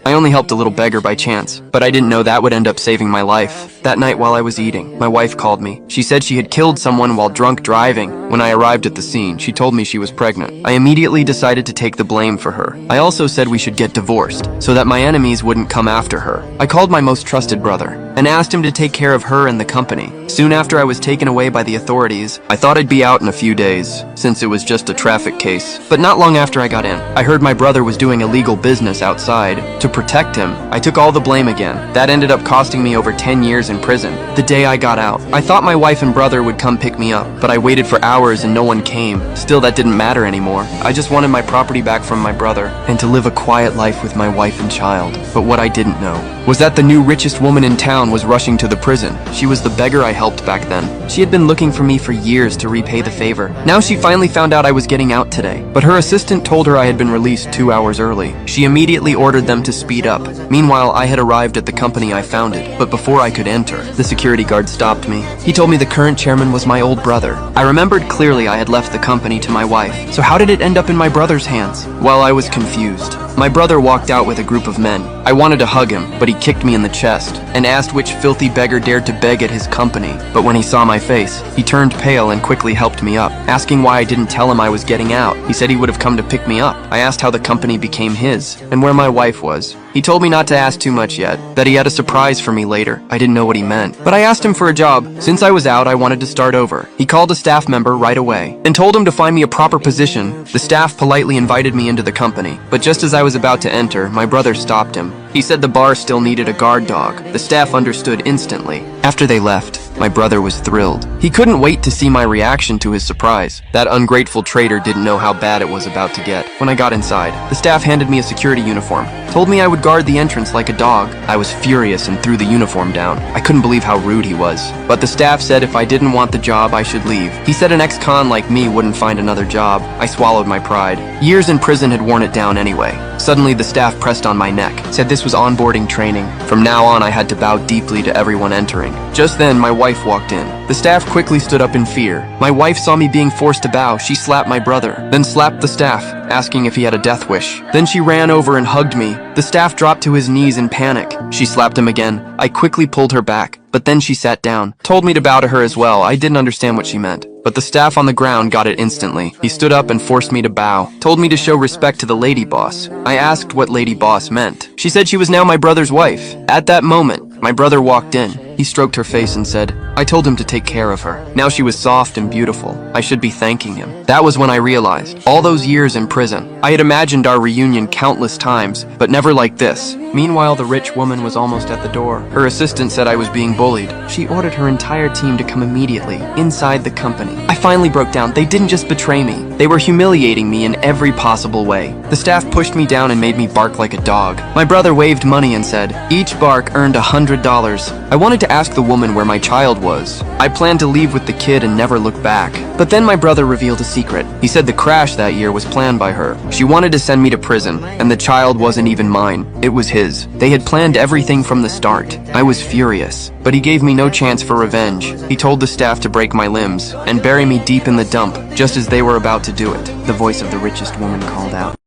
I only helped a little beggar by chance, but I didn't know that would end up saving my life. That night while I was eating, my wife called me. She said she had killed someone while drunk driving. When I arrived at the scene, she told me she was pregnant. I immediately decided to take the blame for her. I also said we should get divorced, so that my enemies wouldn't come after her. I called my most trusted brother, and asked him to take care of her and the company. Soon after I was taken away by the authorities, I thought I'd be out in a few days, since it was just a traffic case. But not long after I got in, I heard my brother was doing illegal business outside. To protect him, I took all the blame again. That ended up costing me over 10 years in prison. The day I got out, I thought my wife and brother would come pick me up, but I waited for hours and no one came. Still, that didn't matter anymore. I just wanted my property back from my brother, and to live a quiet life with my wife and child. But what I didn't know was that the new richest woman in town was rushing to the prison. She was the beggar I helped back then. She had been looking for me for years to repay the favor. Now she finally found out I was getting out today, but her assistant told her I had been released 2 hours early. She immediately ordered them to speed up. Meanwhile, I had arrived at the company I founded, but before I could enter, the security guard stopped me. He told me the current chairman was my old brother. I remembered clearly I had left the company to my wife, so how did it end up in my brother's hands? Well, I was confused. My brother walked out with a group of men. I wanted to hug him, but he kicked me in the chest and asked which filthy beggar dared to beg at his company. But when he saw my face, he turned pale and quickly helped me up, asking why I didn't tell him I was getting out. He said he would have come to pick me up. I asked how the company became his and where my wife was. He told me not to ask too much yet, that he had a surprise for me later. I didn't know what he meant, but I asked him for a job. Since I was out, I wanted to start over. He called a staff member right away and told him to find me a proper position. The staff politely invited me into the company, but just as I was about to enter, my brother stopped him. He said the bar still needed a guard dog. The staff understood instantly. After they left, my brother was thrilled. He couldn't wait to see my reaction to his surprise. That ungrateful traitor didn't know how bad it was about to get. When I got inside, the staff handed me a security uniform, told me I would guard the entrance like a dog. I was furious and threw the uniform down. I couldn't believe how rude he was. But the staff said if I didn't want the job, I should leave. He said an ex-con like me wouldn't find another job. I swallowed my pride. Years in prison had worn it down anyway. Suddenly, the staff pressed on my neck, said this was onboarding training. From now on, I had to bow deeply to everyone entering. Just then, my wife walked in. The staff quickly stood up in fear. My wife saw me being forced to bow. She slapped my brother, then slapped the staff, asking if he had a death wish. Then she ran over and hugged me. The staff dropped to his knees in panic. She slapped him again. I quickly pulled her back, but then she sat down, told me to bow to her as well. I didn't understand what she meant, but the staff on the ground got it instantly. He stood up and forced me to bow, told me to show respect to the lady boss. I asked what lady boss meant. She said she was now my brother's wife. At that moment, my brother walked in. He stroked her face and said, I told him to take care of her. Now she was soft and beautiful. I should be thanking him. That was when I realized, all those years in prison, I had imagined our reunion countless times, but never like this. Meanwhile, the rich woman was almost at the door. Her assistant said I was being bullied. She ordered her entire team to come immediately, inside the company. I finally broke down. They didn't just betray me. They were humiliating me in every possible way. The staff pushed me down and made me bark like a dog. My brother waved money and said, each bark earned $100. I wanted to ask the woman where my child was. I planned to leave with the kid and never look back. But then my brother revealed a secret. He said the crash that year was planned by her. She wanted to send me to prison, and the child wasn't even mine. It was his. They had planned everything from the start. I was furious, but he gave me no chance for revenge. He told the staff to break my limbs and bury me deep in the dump, just as they were about to do it. The voice of the richest woman called out.